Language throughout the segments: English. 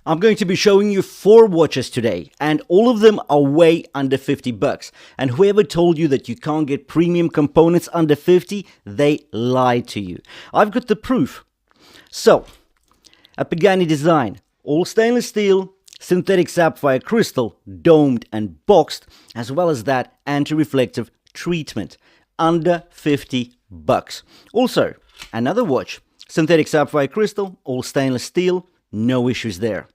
I'm going to be showing you 4 watches today, and all of them are way under 50 bucks. And whoever told you that you can't get premium components under 50, they lied to you. I've got the proof. So, a Pagani design, all stainless steel, synthetic sapphire crystal, domed and boxed, as well as that anti-reflective treatment, under 50 bucks. Also, another watch, synthetic sapphire crystal, all stainless steel, no issues there.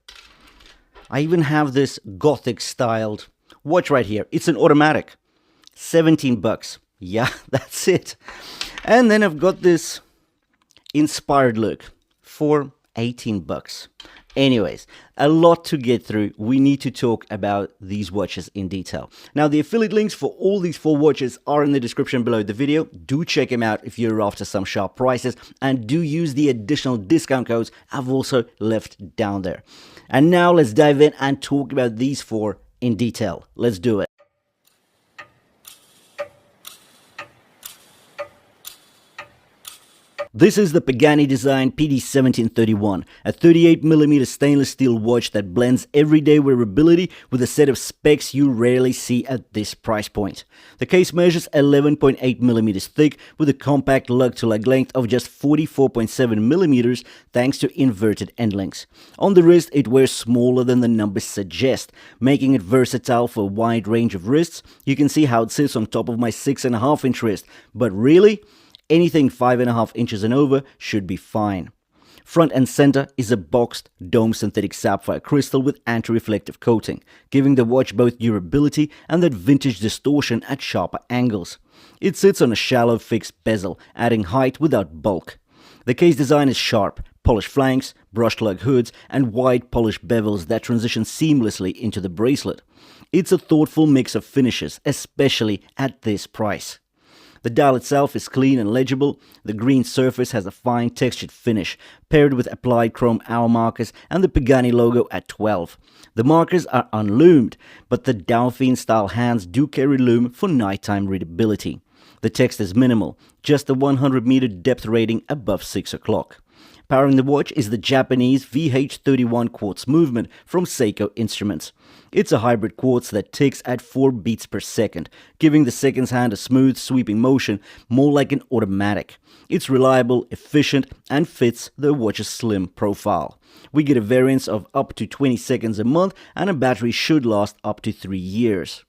I even have this gothic styled watch right here. It's an automatic. 17 bucks. Yeah, that's it. And then I've got this inspired look for 18 bucks. Anyways, a lot to get through. We need to talk about these watches in detail. Now, the affiliate links for all these 4 watches are in the description below the video. Do check them out if you're after some sharp prices, and do use the additional discount codes I've also left down there. And now let's dive in and talk about these 4 in detail. Let's do it. This is the Pagani design PD1731, a 38mm stainless steel watch that blends everyday wearability with a set of specs you rarely see at this price point. The case measures 11.8mm thick with a compact lug-to-lug length of just 44.7mm thanks to inverted end links. On the wrist, it wears smaller than the numbers suggest, making it versatile for a wide range of wrists. You can see how it sits on top of my 6.5-inch wrist, but really, anything 5.5 inches and over should be fine. Front and center is a boxed dome synthetic sapphire crystal with anti-reflective coating, giving the watch both durability and that vintage distortion at sharper angles. It sits on a shallow fixed bezel, adding height without bulk. The case design is sharp, polished flanks, brushed lug hoods, and wide polished bevels that transition seamlessly into the bracelet. It's a thoughtful mix of finishes, especially at this price. The dial itself is clean and legible. The green surface has a fine textured finish, paired with applied chrome hour markers and the Pagani logo at 12. The markers are unlumed, but the Dauphine style hands do carry lume for nighttime readability. The text is minimal, just a 100-meter depth rating above 6 o'clock. Powering the watch is the Japanese VH31 quartz movement from Seiko Instruments. It's a hybrid quartz that ticks at 4 beats per second, giving the seconds hand a smooth, sweeping motion, more like an automatic. It's reliable, efficient, and fits the watch's slim profile. We get a variance of up to 20 seconds a month, and a battery should last up to 3 years.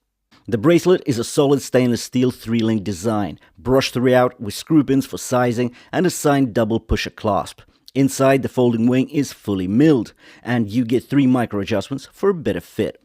The bracelet is a solid stainless steel 3-link design, brushed throughout with screw pins for sizing and a signed double pusher clasp. Inside, the folding wing is fully milled, and you get 3 micro adjustments for a better fit.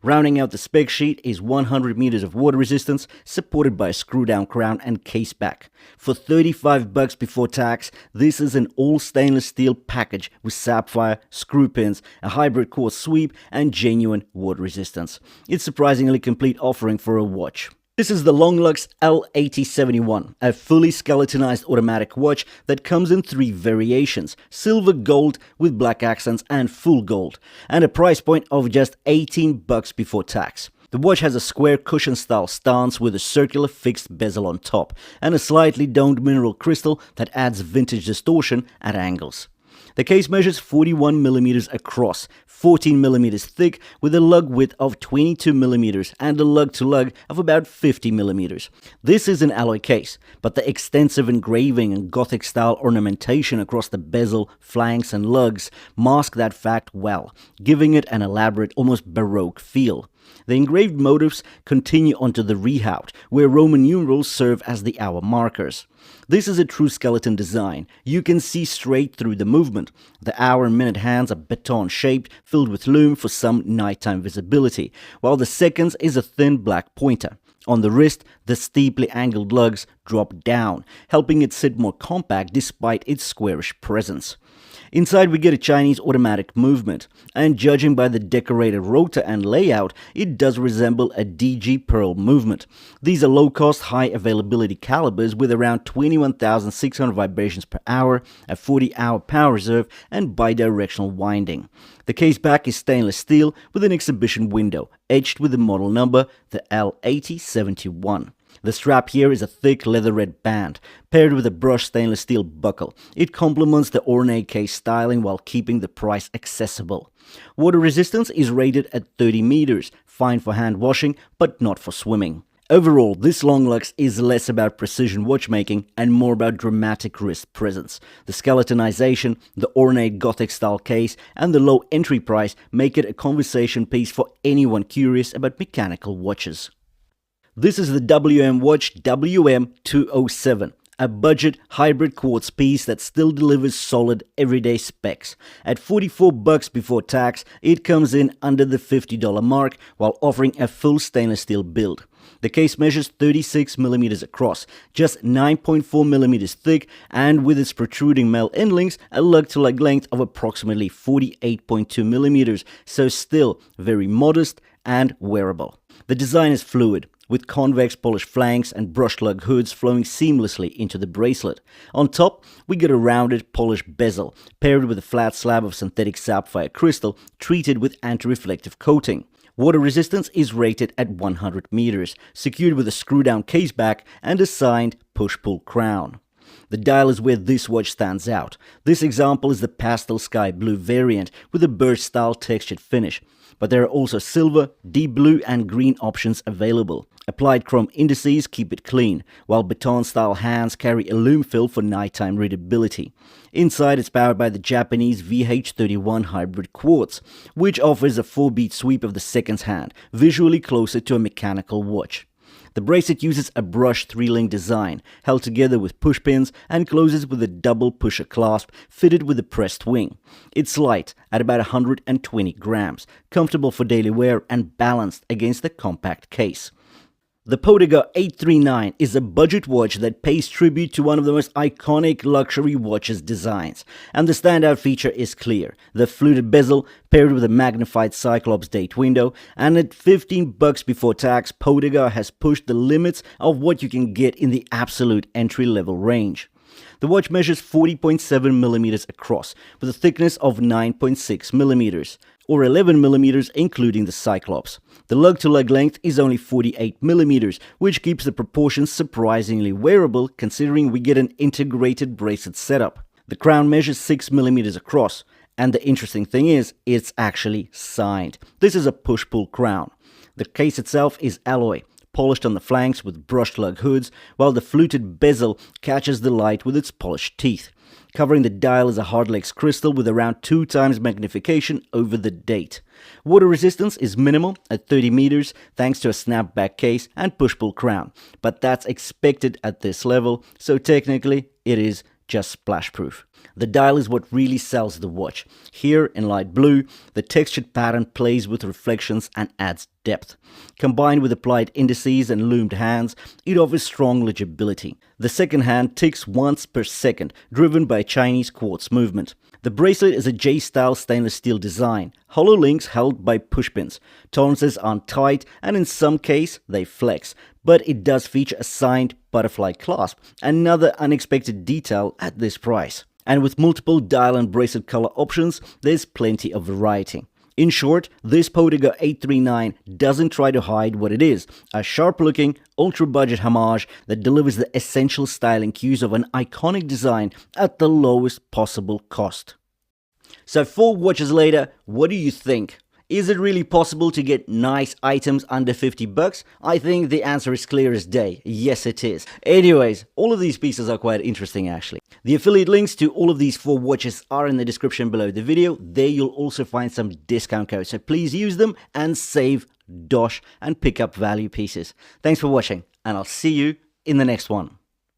Rounding out the spec sheet is 100 meters of water resistance, supported by a screw-down crown and case back. For 35 bucks before tax, this is an all stainless steel package with sapphire, screw pins, a hybrid quartz sweep, and genuine water resistance. It's a surprisingly complete offering for a watch. This is the Longlux L8071, a fully skeletonized automatic watch that comes in 3 variations: silver, gold with black accents, and full gold, and a price point of just 18 bucks before tax. The watch has a square cushion style stance with a circular fixed bezel on top, and a slightly domed mineral crystal that adds vintage distortion at angles. The case measures 41mm across, 14mm thick, with a lug width of 22mm and a lug-to-lug of about 50mm. This is an alloy case, but the extensive engraving and Gothic-style ornamentation across the bezel, flanks, and lugs mask that fact well, giving it an elaborate, almost Baroque feel. The engraved motifs continue onto the rehaut, where Roman numerals serve as the hour markers. This is a true skeleton design. You can see straight through the movement. The hour and minute hands are baton-shaped, filled with lume for some nighttime visibility, while the seconds is a thin black pointer. On the wrist, the steeply angled lugs drop down, helping it sit more compact despite its squarish presence. Inside, we get a Chinese automatic movement, and judging by the decorated rotor and layout, it does resemble a DG Pearl movement. These are low-cost, high-availability calibers with around 21,600 vibrations per hour, a 40-hour power reserve, and bidirectional winding. The case back is stainless steel with an exhibition window, etched with the model number, the L8071. The strap here is a thick leather red band, paired with a brushed stainless steel buckle. It complements the ornate case styling while keeping the price accessible. Water resistance is rated at 30 meters, fine for hand washing, but not for swimming. Overall, this Longlux is less about precision watchmaking and more about dramatic wrist presence. The skeletonization, the ornate Gothic style case, and the low entry price make it a conversation piece for anyone curious about mechanical watches. This is the WM Watch WM207, a budget hybrid quartz piece that still delivers solid everyday specs. At $44 before tax, it comes in under the $50 mark while offering a full stainless steel build. The case measures 36mm across, just 9.4mm thick, and with its protruding male end links, a lug-to-lug length of approximately 48.2mm, so still very modest and wearable. The design is fluid, with convex polished flanks and brushed lug hoods flowing seamlessly into the bracelet. On top, we get a rounded polished bezel, paired with a flat slab of synthetic sapphire crystal treated with anti-reflective coating. Water resistance is rated at 100 meters, secured with a screw-down case back and a signed push-pull crown. The dial is where this watch stands out. This example is the pastel sky blue variant with a burst-style textured finish, but there are also silver, deep blue and green options available. Applied chrome indices keep it clean, while baton-style hands carry a lume fill for nighttime readability. Inside, it's powered by the Japanese VH31 hybrid quartz, which offers a 4-beat sweep of the seconds hand, visually closer to a mechanical watch. The bracelet uses a brushed 3-link design, held together with push pins, and closes with a double pusher clasp fitted with a pressed wing. It's light at about 120 grams, comfortable for daily wear and balanced against the compact case. The Poedagar 839 is a budget watch that pays tribute to one of the most iconic luxury watches designs, and the standout feature is clear: the fluted bezel paired with a magnified Cyclops date window, and at $15 before tax, Poedagar has pushed the limits of what you can get in the absolute entry-level range. The watch measures 40.7mm across, with a thickness of 9.6mm, or 11mm including the Cyclops. The lug-to-lug length is only 48mm, which keeps the proportions surprisingly wearable considering we get an integrated bracelet setup. The crown measures 6mm across, and the interesting thing is, it's actually signed. This is a push-pull crown. The case itself is alloy, polished on the flanks with brushed lug hoods, while the fluted bezel catches the light with its polished teeth. Covering the dial is a hardlex crystal with around 2 times magnification over the date. Water resistance is minimal at 30 meters thanks to a snapback case and push-pull crown, but that's expected at this level, so technically it is just splash-proof. The dial is what really sells the watch. Here in light blue, the textured pattern plays with reflections and adds depth. Combined with applied indices and loomed hands, it offers strong legibility. The second hand ticks once per second, driven by Chinese quartz movement. The bracelet is a J-style stainless steel design, hollow links held by pushpins. Tolerances aren't tight, and in some cases they flex, but it does feature a signed butterfly clasp, another unexpected detail at this price. And with multiple dial and bracelet color options, there's plenty of variety. In short, this Poedagar 839 doesn't try to hide what it is: a sharp-looking, ultra-budget homage that delivers the essential styling cues of an iconic design at the lowest possible cost. So 4 watches later, what do you think? Is it really possible to get nice items under $50? I think the answer is clear as day. Yes, it is. Anyways, all of these pieces are quite interesting actually. The affiliate links to all of these 4 watches are in the description below the video. There you'll also find some discount codes, so please use them and save dosh and pick up value pieces. Thanks for watching, and I'll see you in the next one.